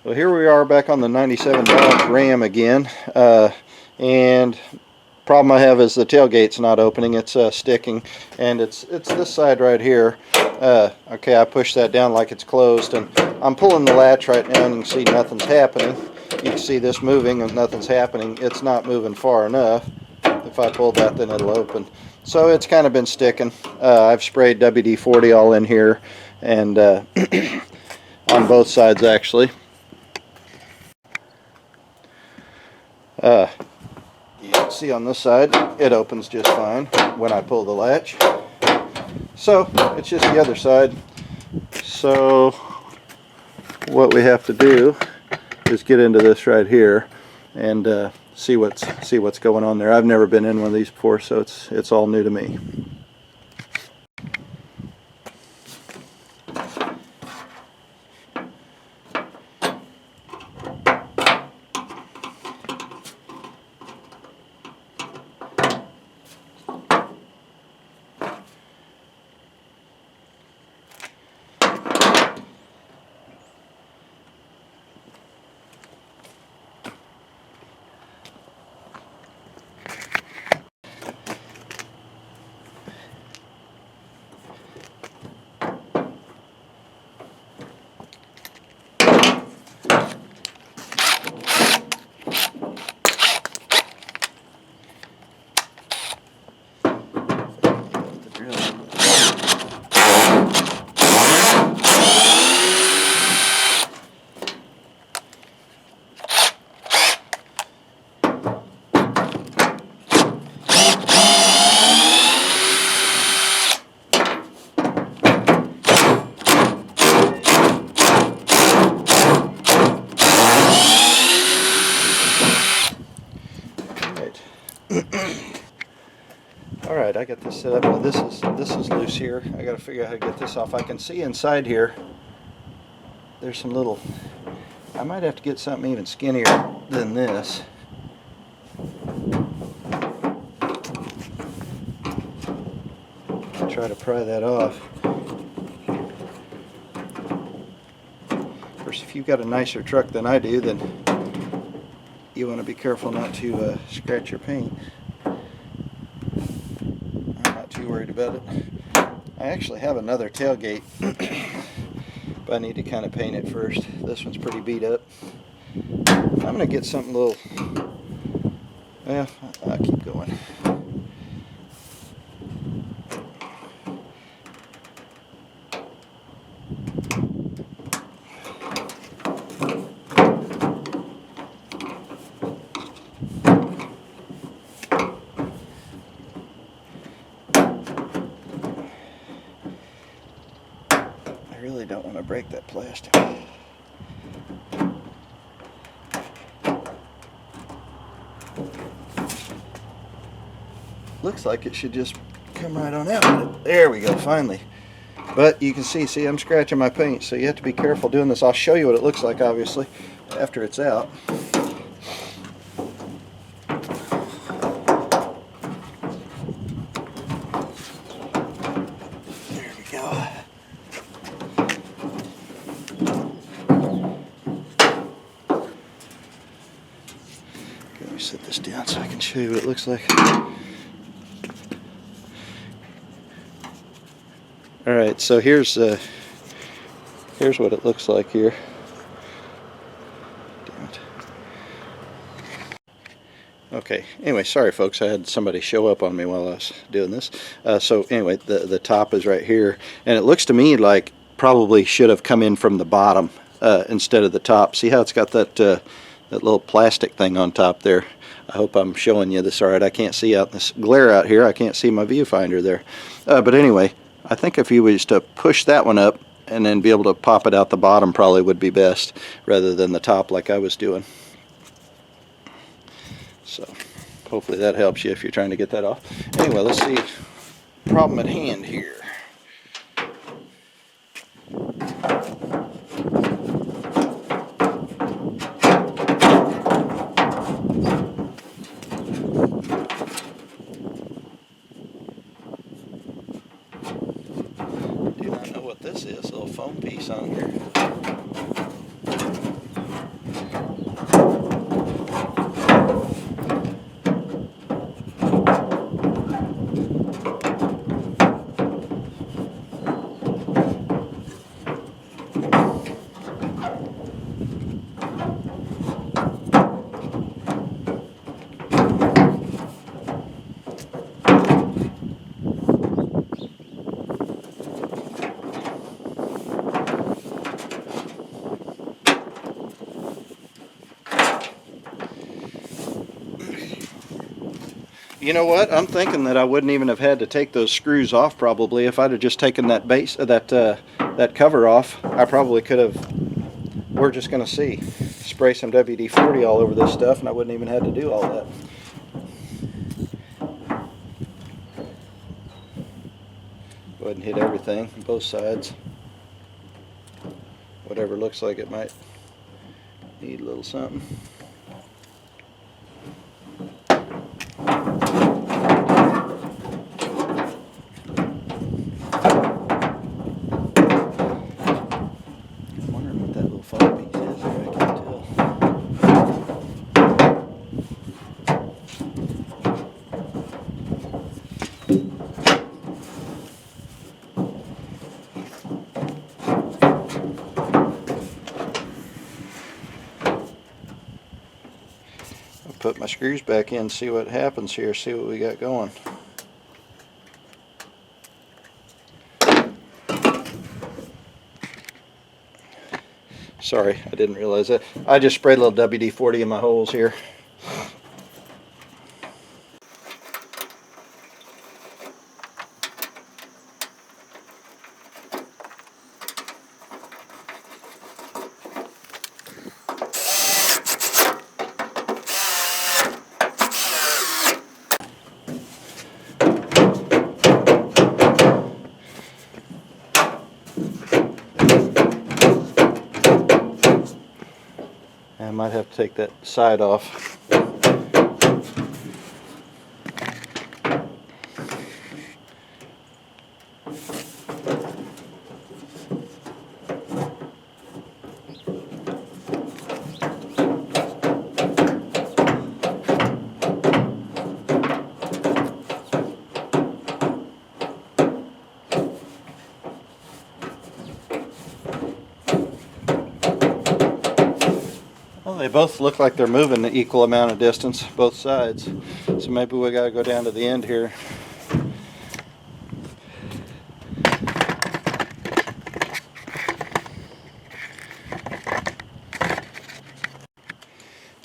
So here we are back on the 97 Dodge Ram again, and problem I have is the tailgate's not opening. It's sticking, and it's this side right here. Okay, I pushed that down like it's closed, and I'm pulling the latch right now, and you can see nothing's happening. You can see this moving and nothing's happening. It's not moving far enough. If I pull that, then it'll open. So it's kind of been sticking. I've sprayed WD-40 all in here, and on both sides actually. You can see on this side it opens just fine when I pull the latch. So it's just the other side. So what we have to do is get into this right here and see what's going on there. I've never been in one of these before, so it's all new to me. Alright, I got this set up. Now this is loose here. I got to figure out how to get this off. I can see inside here there's some little, I might have to get something even skinnier than this. Try to pry that off. Of course, if you've got a nicer truck than I do, then you want to be careful not to scratch your paint. I'm not too worried about it. I actually have another tailgate, but I need to kind of paint it first. This one's pretty beat up. I'm going to get something a little, well, I'll keep going. I really don't want to break that plastic. Looks like it should just come right on out. There we go, finally. But you can see I'm scratching my paint, so you have to be careful doing this. I'll show you what it looks like, obviously, after it's out. There we go. Let me set this down so I can show you what it looks like. Alright, so here's what it looks like here. Damn it. Okay, anyway, sorry folks, I had somebody show up on me while I was doing this. So anyway, the top is right here, and it looks to me like probably should have come in from the bottom instead of the top. See how it's got that little plastic thing on top there? I hope I'm showing you this alright. I can't see out in this glare out here. I can't see my viewfinder there. But anyway, I think if you was to push that one up and then be able to pop it out the bottom probably would be best, rather than the top like I was doing. So hopefully that helps you if you're trying to get that off. Anyway, let's see. Problem at hand here. Do not know what this is. A little foam piece on here. You know what? I'm thinking that I wouldn't even have had to take those screws off probably if I'd have just taken that base, that cover off. I probably could have. We're just going to see. Spray some WD-40 all over this stuff, and I wouldn't even have to do all that. Go ahead and hit everything, both sides. Whatever looks like it might need a little something. Put my screws back in, see what happens here, see what we got going. Sorry, I didn't realize that. I just sprayed a little WD-40 in my holes here. I might have to take that side off. They both look like they're moving the equal amount of distance, both sides. So maybe we got to go down to the end here.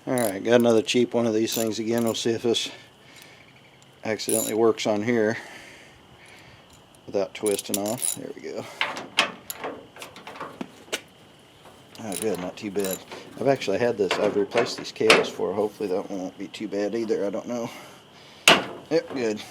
Alright, got another cheap one of these things again. We'll see if this accidentally works on here without twisting off. There we go. Oh good, not too bad. I've actually had this, I've replaced these cables for. Hopefully that one won't be too bad either, I don't know. Yep, good.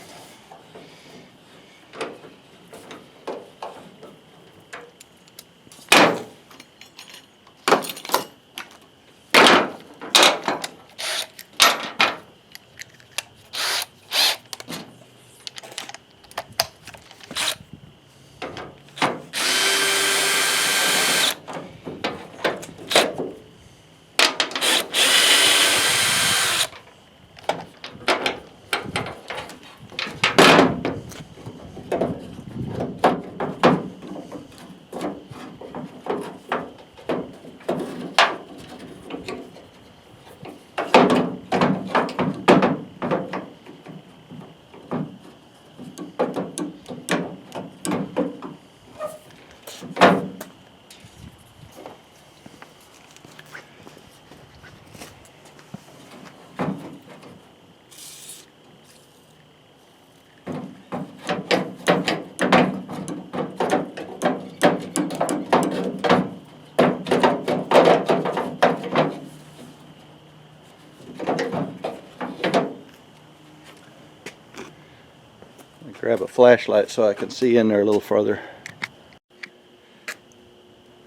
Grab a flashlight so I can see in there a little farther.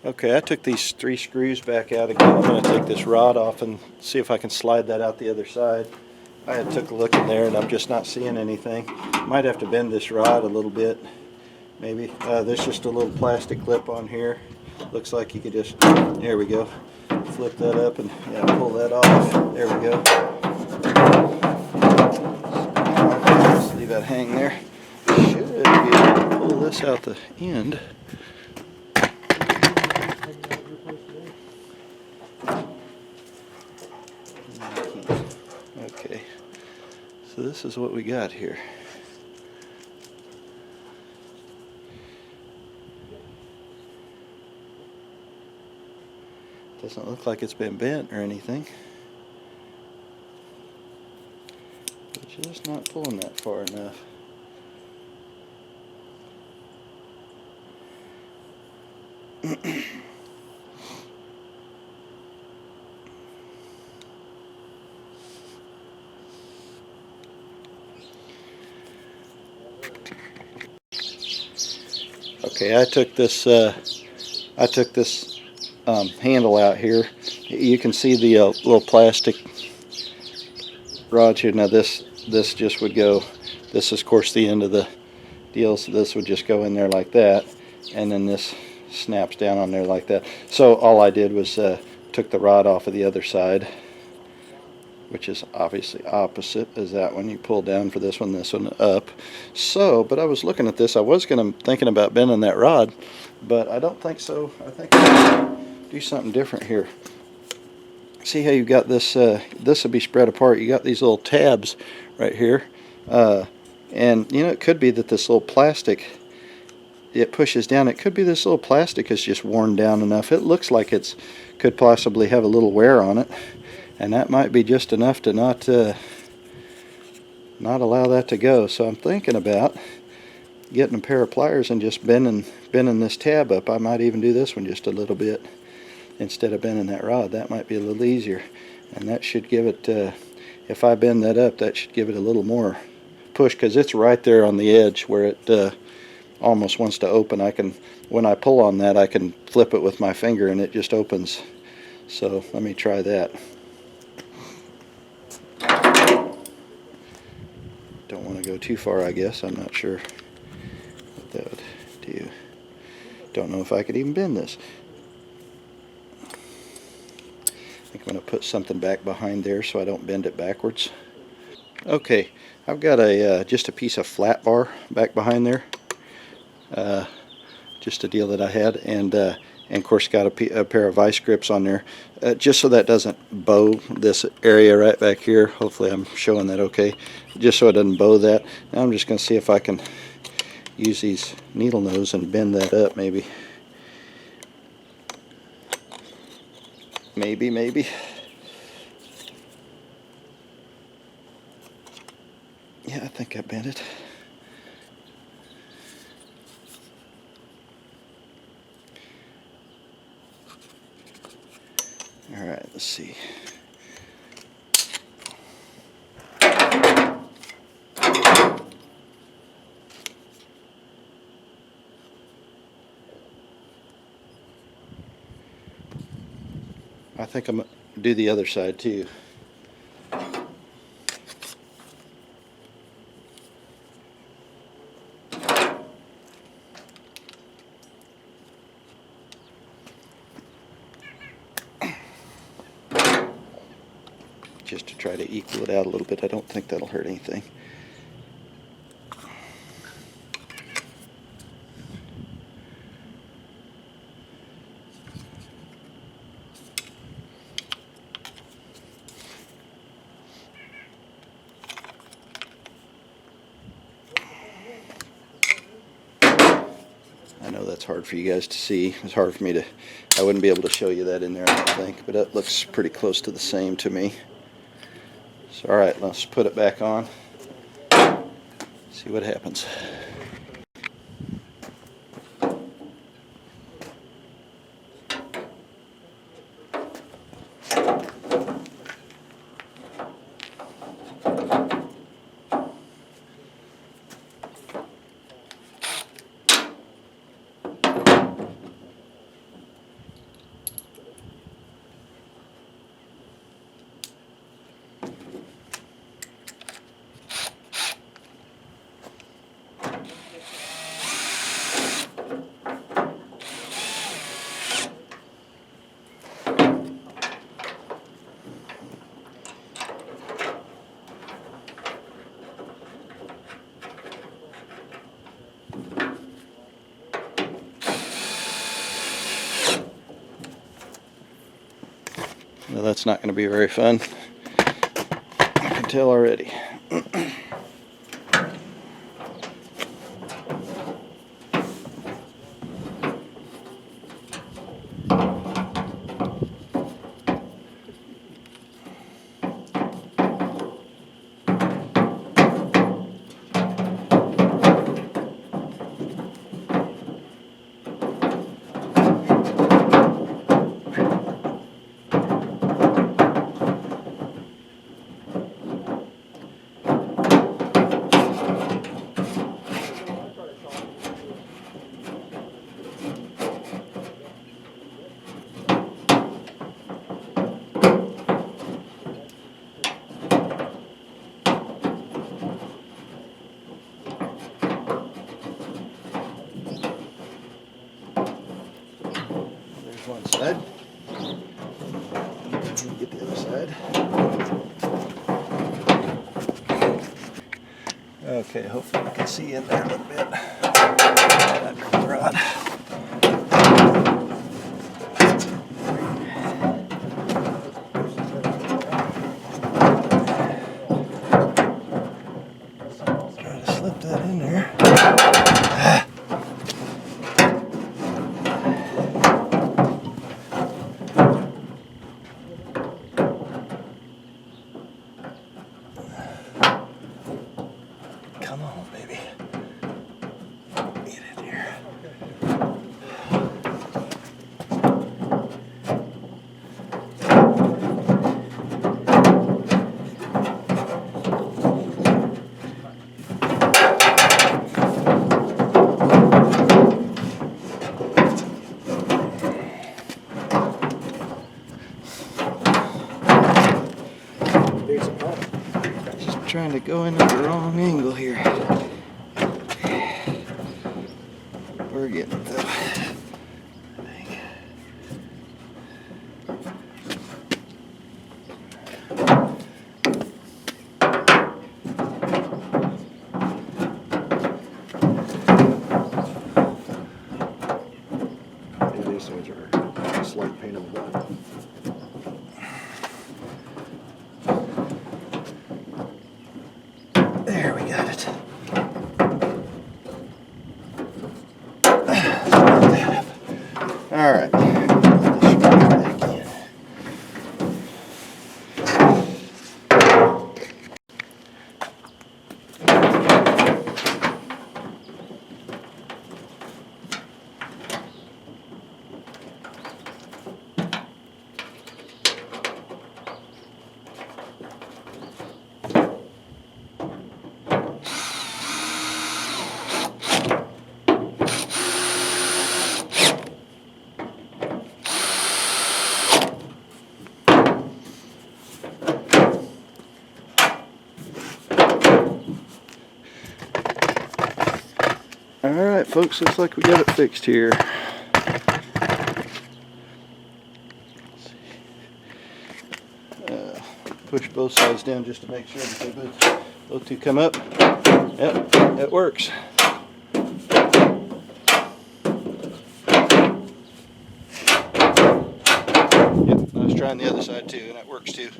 Okay, I took these 3 screws back out again. I'm going to take this rod off and see if I can slide that out the other side. I had took a look in there and I'm just not seeing anything. Might have to bend this rod a little bit, maybe. There's just a little plastic clip on here. Looks like you could just, there we go. Flip that up and yeah, pull that off. There we go. Just leave that hang there. Should be able to pull this out the end. Okay, so this is what we got here. Doesn't look like it's been bent or anything. It Just not pulling that far enough. Okay, I took this handle out here. You can see the little plastic rod here. Now this just would go. This is of course the end of the deal, so this would just go in there like that, and then this snaps down on there like that. So all I did was took the rod off of the other side, which is obviously opposite as that one. You pull down for this one up. So, but I was looking at this. I was thinking about bending that rod, but I don't think so. I think I'll do something different here. See how you've got this, this will be spread apart. You got these little tabs right here. And you know, it could be that this little plastic, it pushes down. It could be this little plastic is just worn down enough. It looks like it's could possibly have a little wear on it, and that might be just enough to not allow that to go. So I'm thinking about getting a pair of pliers and just bending this tab up. I might even do this one just a little bit instead of bending that rod. That might be a little easier, and that should give it, if I bend that up, that should give it a little more push, because it's right there on the edge where it almost wants to open. When I pull on that, I can flip it with my finger and it just opens. So let me try that. Don't want to go too far, I guess. I'm not sure what that would do. Don't know if I could even bend this. I think I'm going to put something back behind there so I don't bend it backwards. Okay, I've got just a piece of flat bar back behind there, just a deal that I had, and of course got a pair of vice grips on there, just so that doesn't bow this area right back here. Hopefully I'm showing that okay, just so it doesn't bow that. Now I'm just going to see if I can use these needle nose and bend that up, maybe. Maybe. Yeah, I think I bent it. All right, let's see. I think I'm going to do the other side too. Just to try to equal it out a little bit. I don't think that'll hurt anything. I know that's hard for you guys to see. It's hard for me to, I wouldn't be able to show you that in there, I don't think, but it looks pretty close to the same to me. So, all right, let's put it back on. See what happens. Well, that's not going to be very fun. I can tell already. Get the other side. Okay, hopefully we can see in there a little bit. That drill rod. Try to slip that in there. Come on, baby. Get it here. There's a pump. Just trying to go in at the wrong angle here. We're getting it though. These things are a slight pain in the butt. There, we got it. All right. Alright folks, looks like we got it fixed here. Push both sides down just to make sure that they both two come up. Yep, it works. Yep, I was trying the other side too, and it works too.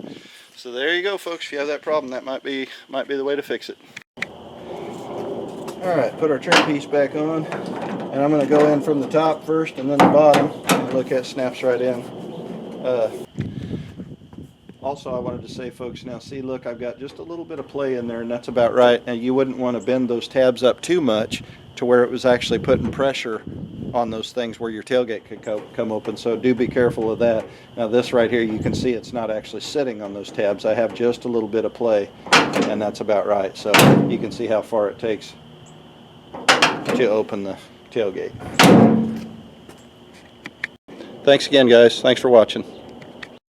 So there you go folks, if you have that problem, that might be the way to fix it. Alright, put our trim piece back on, and I'm going to go in from the top first and then the bottom, and look at it snaps right in. Also I wanted to say folks, now see, look, I've got just a little bit of play in there, and that's about right, and you wouldn't want to bend those tabs up too much to where it was actually putting pressure on those things where your tailgate could come open, so do be careful of that. Now this right here, you can see it's not actually sitting on those tabs. I have just a little bit of play, and that's about right, so you can see how far it takes to open the tailgate. Thanks again guys, thanks for watching.